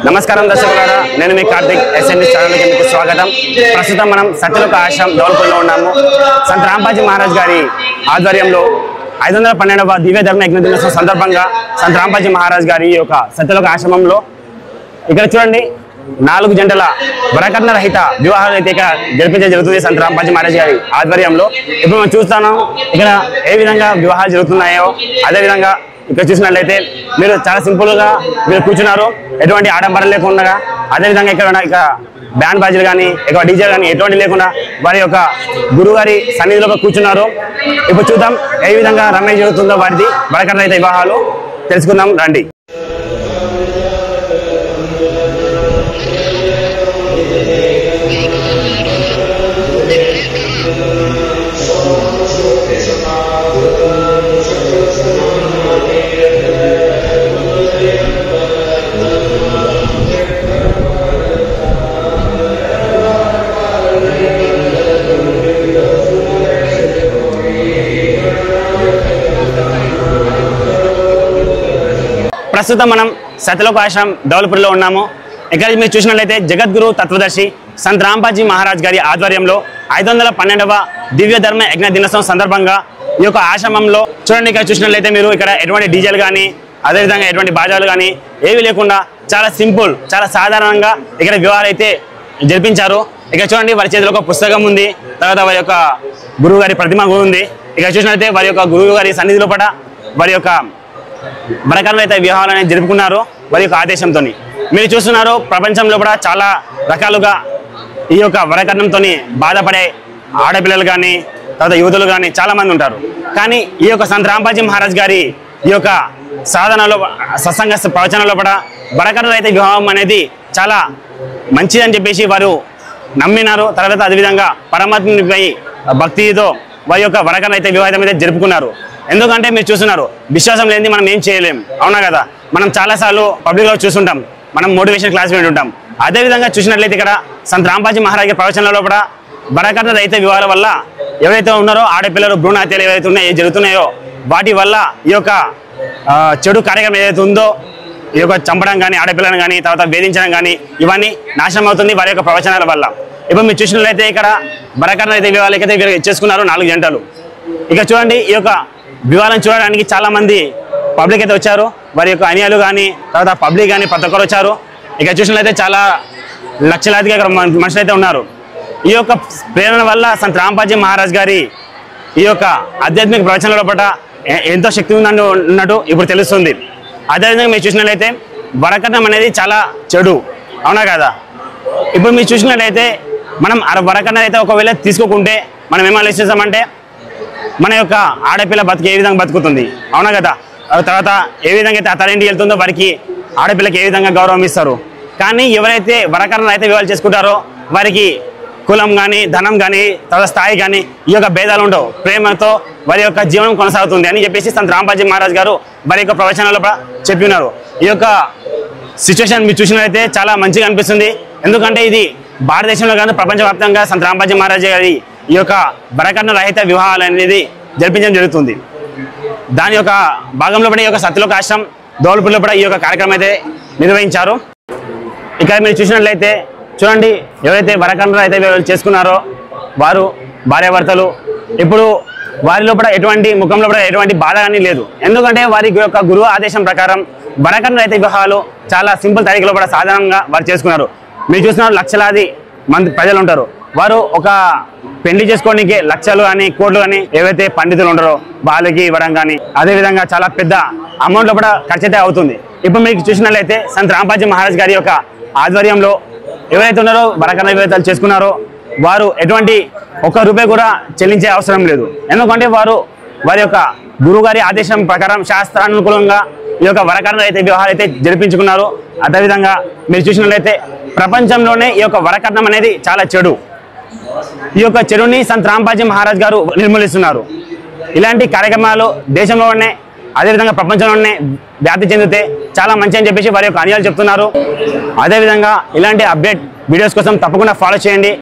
నమస్కారం దర్శకులారా, నేను మీ కార్తిక్. SND ఛానల్కి మీకు స్వాగతం. ప్రస్తుతం మనం సత్యలోక ఆశ్రమం దౌలపల్లిలో ఉన్నాము. సంత్ రాంపాజీ మహారాజ్ గారి ఆధ్వర్యంలో 512వ దివ్య ధర్మ యజ్ఞ దినోత్సవం సందర్భంగా సంత్ రాంపాజీ మహారాజ్ గారి యొక్క సత్యలోక ఆశ్రమంలో ఇక్కడ చూడండి 4 జంటల వరకట్న రహిత వివాహాలు అయితే ఇక్కడ జరిపించడం జరుగుతుంది సంత్ రాంపాజీ మహారాజ్ గారి ఆధ్వర్యంలో. ఇప్పుడు మనం చూస్తాను ఇక్కడ ఏ విధంగా వివాహాలు జరుగుతున్నాయో అదేవిధంగా ఇక్కడ చూసినట్లయితే మీరు చాలా సింపుల్ గా మీరు కూర్చున్నారు, ఎటువంటి ఆడంబరం లేకుండా. అదేవిధంగా ఇక్కడ బ్యాండ్ బాజీలు కానీ ఎక్కువ డీజే కానీ ఎటువంటి లేకుండా వారి యొక్క గురువు గారి సన్నిధిలో కూర్చున్నారు. ఇప్పుడు చూద్దాం ఏ విధంగా రమేష్ జరుగుతుందో వారిది వరకట్న రహిత వివాహాలు తెలుసుకుందాం రండి. ప్రస్తుతం మనం సత్యలోక ఆశ్రమం దౌలపూర్లో ఉన్నాము. ఇక్కడ మీరు చూసినట్లయితే జగద్గురు తత్వదర్శి సంత్ రాంపాజీ మహారాజ్ గారి ఆధ్వర్యంలో 512వ దివ్య ధర్మ యజ్ఞ దినోత్సవం సందర్భంగా ఈ యొక్క ఆశ్రమంలో చూడండి. ఇక్కడ చూసినట్లయితే మీరు ఇక్కడ ఎటువంటి డీజేలు కానీ అదేవిధంగా ఎటువంటి బాజాలు కానీ ఏవి లేకుండా చాలా సింపుల్, చాలా సాధారణంగా ఇక్కడ వివాహాలు అయితే జరిపించారు. ఇక్కడ చూడండి వారి చేతిలో ఒక పుస్తకం ఉంది, తర్వాత వారి యొక్క గురువు గారి ప్రతిమ ఉంది. ఇక్కడ చూసినట్లయితే వారి యొక్క గురువు గారి సన్నిధిలో పట వారి యొక్క వరకట్న రహిత వివాహాలు అనేది జరుపుకున్నారు వారి యొక్క ఆదేశంతో. మీరు చూస్తున్నారు ప్రపంచంలో కూడా చాలా రకాలుగా ఈ యొక్క వరకట్నంతో బాధపడే ఆడపిల్లలు కానీ తర్వాత యువతులు కానీ చాలా మంది ఉంటారు. కానీ ఈ యొక్క సంత్ రాంపాజీ మహారాజ్ గారి ఈ యొక్క సాధనలో సత్సంగ ప్రవచనంలో కూడా వరకట్న రహిత వివాహం అనేది చాలా మంచిదని చెప్పేసి వారు నమ్మినారు. తర్వాత అదేవిధంగా పరమాత్మపై భక్తితో వారి యొక్క వరకట్న రహిత వివాహం అయితే జరుపుకున్నారు. ఎందుకంటే మీరు చూస్తున్నారు విశ్వాసం లేనిది మనం ఏం చేయలేం, అవునా కదా. మనం చాలాసార్లు పబ్లిక్లో చూస్తుంటాం, మనం మోటివేషన్ క్లాస్ వింటుంటాం. అదేవిధంగా చూసినట్లయితే ఇక్కడ సంత్ రాంపాజీ మహారాజ్ గారి ప్రవచనంలో కూడా వరకట్న రహిత వివాహాల వల్ల ఎవరైతే ఉన్నారో ఆడపిల్లలు భ్రూణ హత్యలు ఏవైతే జరుగుతున్నాయో వాటి వల్ల ఈ యొక్క చెడు కార్యక్రమం ఏదైతే ఉందో ఈ యొక్క చంపడం కానీ ఆడపిల్లను కానీ తర్వాత వేధించడం కానీ ఇవన్నీ నాశనం అవుతుంది వారి యొక్క ప్రవచనాల వల్ల. ఇప్పుడు మీరు చూసినట్లయితే ఇక్కడ వరకట్న రహిత వివాహాలకైతే చేసుకున్నారు 4 జంటలు. ఇక చూడండి ఈ యొక్క వివాహం చూడడానికి చాలా మంది పబ్లిక్ అయితే వచ్చారు. వారి యొక్క అనియాలు కానీ తర్వాత పబ్లిక్ కానీ ప్రతి ఒక్కరు వచ్చారు. ఇక చూసినట్లయితే చాలా లక్షలాదిగా మనుషులు అయితే ఉన్నారు. ఈ యొక్క ప్రేరణ వల్ల సంత్ రాంపాజీ మహారాజ్ గారి ఈ యొక్క ఆధ్యాత్మిక ప్రవచనాల పట్ల ఎంతో శక్తి ఉందని ఉన్నట్టు ఇప్పుడు తెలుస్తుంది. అదేవిధంగా మీరు చూసినట్లయితే వరకట్నం అనేది చాలా చెడు, అవునా కదా. ఇప్పుడు మీరు చూసినట్లయితే మనం వరకట్నం అయితే ఒకవేళ తీసుకోకుంటే మనం ఏం ఆలోచిస్తామంటే మన యొక్క ఆడపిల్ల బతుకు ఏ విధంగా బతుకుతుంది, అవునా కదా. తర్వాత ఏ విధంగా అయితే అత్తారింటికి వెళ్తుందో వారికి ఆడపిల్లకి ఏ విధంగా గౌరవం ఇస్తారు. కానీ ఎవరైతే వరకట్న రహిత వివాహాలు చేసుకుంటారో వారికి కులం కానీ ధనం కానీ తర్వాత స్థాయి కానీ ఈ యొక్క భేదాలు ఉండవు, ప్రేమతో వారి యొక్క జీవనం కొనసాగుతుంది అని చెప్పేసి సంత్ రాంపాజీ మహారాజ్ గారు వారి యొక్క ప్రవచనాల్లో చెప్పినారు. ఈ యొక్క సిచ్యువేషన్ మీరు చూసినట్లయితే చాలా మంచిగా అనిపిస్తుంది. ఎందుకంటే ఇది భారతదేశంలో కానీ ప్రపంచవ్యాప్తంగా సంత్ రాంపాజీ మహారాజ్ గారి ఈ యొక్క వరకట్న రహిత వివాహాలు అనేది జరిపించడం జరుగుతుంది. దాని యొక్క భాగంలో కూడా ఈ యొక్క సత్యలోక ఆశ్రమం దౌలపూర్లో కూడా ఈ యొక్క కార్యక్రమం అయితే నిర్వహించారు. ఇక్కడ మీరు చూసినట్లయితే చూడండి ఎవరైతే వరకట్న రహిత వివాహాలు చేసుకున్నారో వారు భార్యాభర్తలు ఇప్పుడు వారిలో కూడా ఎటువంటి ముఖంలో కూడా ఎటువంటి బాధ కానీ లేదు. ఎందుకంటే వారి యొక్క గురువు ఆదేశం ప్రకారం వరకట్న రహిత వివాహాలు చాలా సింపుల్ తరీఖలో కూడా సాధారణంగా వారు చేసుకున్నారు. మీరు చూస్తున్నారు లక్షలాది మంది ప్రజలు ఉంటారు. వారు ఒక పెళ్లి చేసుకోవడానికి లక్షలు కానీ కోట్లు కానీ ఏవైతే పండితులు ఉంటారో వాళ్ళకి ఇవ్వడం కానీ అదేవిధంగా చాలా పెద్ద అమౌంట్లో కూడా ఖర్చు అయితే అవుతుంది. ఇప్పుడు మీకు చూసినట్లయితే సంత్ రాంపాజీ మహారాజ్ గారి యొక్క ఆధ్వర్యంలో ఎవరైతే ఉన్నారో వరకట్న వివాహాలు చేసుకున్నారో వారు ఎటువంటి ₹1 కూడా చెల్లించే అవసరం లేదు. ఎందుకంటే వారి యొక్క గురువు గారి ఆదేశం ప్రకారం శాస్త్రానుకూలంగా ఈ యొక్క వరకట్న రహిత వివాహాలు అయితే జరిపించుకున్నారు. అదేవిధంగా మీరు చూసినట్లయితే ప్రపంచంలోనే ఈ యొక్క వరకట్నం అనేది చాలా చెడు. ఈ యొక్క చెడుని సంత్ రాంపాజీ మహారాజ్ గారు నిర్మూలిస్తున్నారు. ఇలాంటి కార్యక్రమాలు దేశంలోనే అదేవిధంగా ప్రపంచంలోనే వ్యాప్తి చెందితే చాలా మంచి అని చెప్పేసి వారి యొక్క అనుయాయులు చెప్తున్నారు. అదేవిధంగా ఇలాంటి అప్డేట్ వీడియోస్ కోసం తప్పకుండా ఫాలో చేయండి.